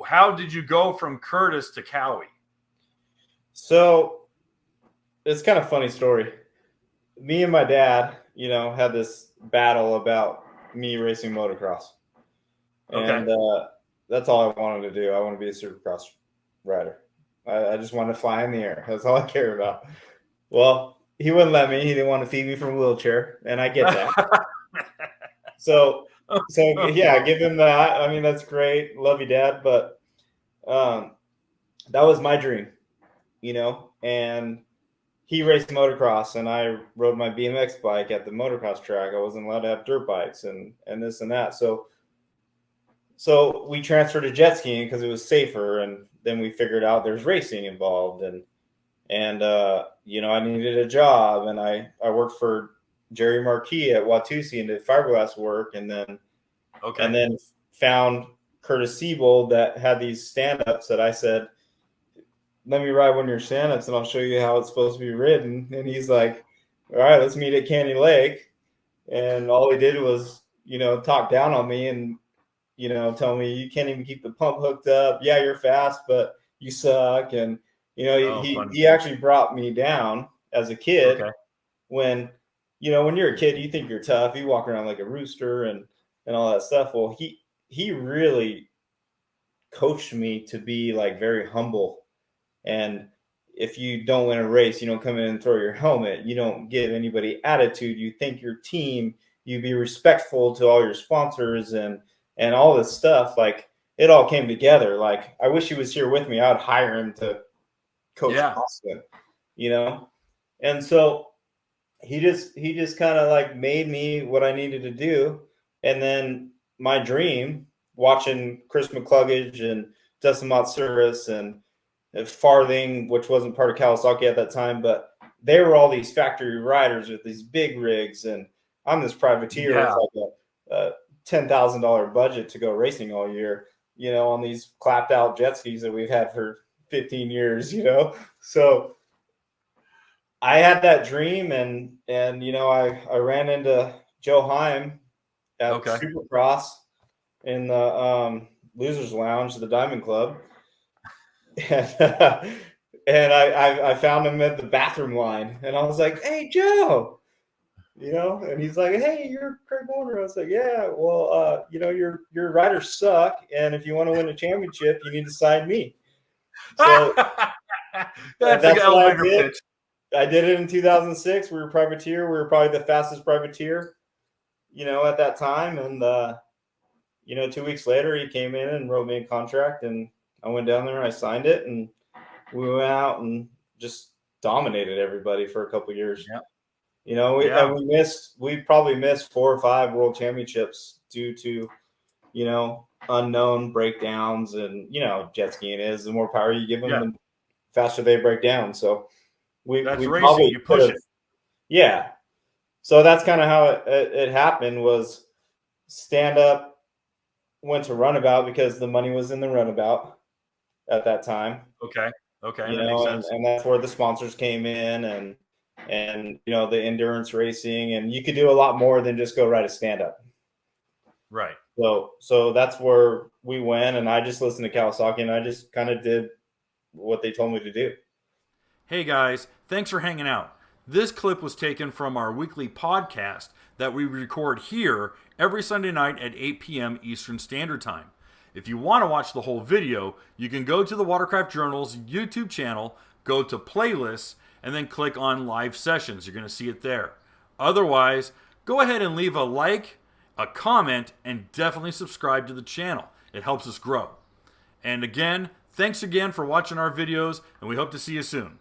how did you go from Curtis to Cowie? So it's kind of a funny story. Me and my dad, had this battle about me racing motocross. And that's all I wanted to do. I want to be a supercross rider. I just wanted to fly in the air. That's all I care about. Well, he wouldn't let me. He didn't want to feed me from a wheelchair, and I get that. So yeah, give him that. I mean, that's great. Love you, Dad. But that was my dream, and he raced motocross, and I rode my BMX bike at the motocross track. I wasn't allowed to have dirt bikes and this and that. So we transferred to jet skiing because it was safer, and then we figured out there's racing involved, and I needed a job, and I worked for Jerry Marquis at Watusi and did fiberglass work, and then found Curtis Siebold that had these stand-ups that I said, let me ride one of your stand-ups and I'll show you how it's supposed to be ridden. And he's like, all right, let's meet at Candy Lake. And all he did was, talk down on me and, tell me you can't even keep the pump hooked up. Yeah, you're fast, but you suck. And, he actually brought me down as a kid when you're a kid, you think you're tough. You walk around like a rooster and all that stuff. Well, he really coached me to be like very humble. And if you don't win a race, you don't come in and throw your helmet. You don't give anybody attitude. You thank your team. You be respectful to all your sponsors and all this stuff. Like, it all came together. Like, I wish he was here with me. I would hire him to coach Austin, And so he just kind of like made me what I needed to do. And then my dream, watching Chris McCluggage and Dustin Matsouras and Farthing, which wasn't part of Kawasaki at that time, but they were all these factory riders with these big rigs, and I'm this privateer with like a $10,000 budget to go racing all year, on these clapped out jet skis that we've had for 15 years, So I had that dream, and I ran into Joe Heim at Supercross in the Losers Lounge, the Diamond Club. And I found him at the bathroom line, and I was like, "Hey, Joe," and he's like, "Hey, you're Craig Warner." I was like, "Yeah, well, your riders suck, and if you want to win a championship, you need to sign me." So that's an elevator pitch. I did it in 2006. We were privateer. We were probably the fastest privateer, at that time. And 2 weeks later, he came in and wrote me a contract, and I went down there and I signed it, and we went out and just dominated everybody for a couple of years. And we probably missed 4 or 5 world championships due to, unknown breakdowns, and, jet skiing is the more power you give them, the faster they break down. So we racing, you push it. Yeah. So that's kind of how it happened. Was stand up went to runabout because the money was in the runabout at that time. Okay. That makes sense. And that's where the sponsors came in, and the endurance racing, and you could do a lot more than just go ride a stand up. Right. So that's where we went, and I just listened to Kawasaki, and I just kind of did what they told me to do. Hey guys, thanks for hanging out. This clip was taken from our weekly podcast that we record here every Sunday night at 8 p.m. Eastern Standard Time. If you want to watch the whole video, you can go to the Watercraft Journal's YouTube channel, go to playlists, and then click on live sessions. You're going to see it there. Otherwise, go ahead and leave a like, a comment, and definitely subscribe to the channel. It helps us grow. And again, thanks again for watching our videos, and we hope to see you soon.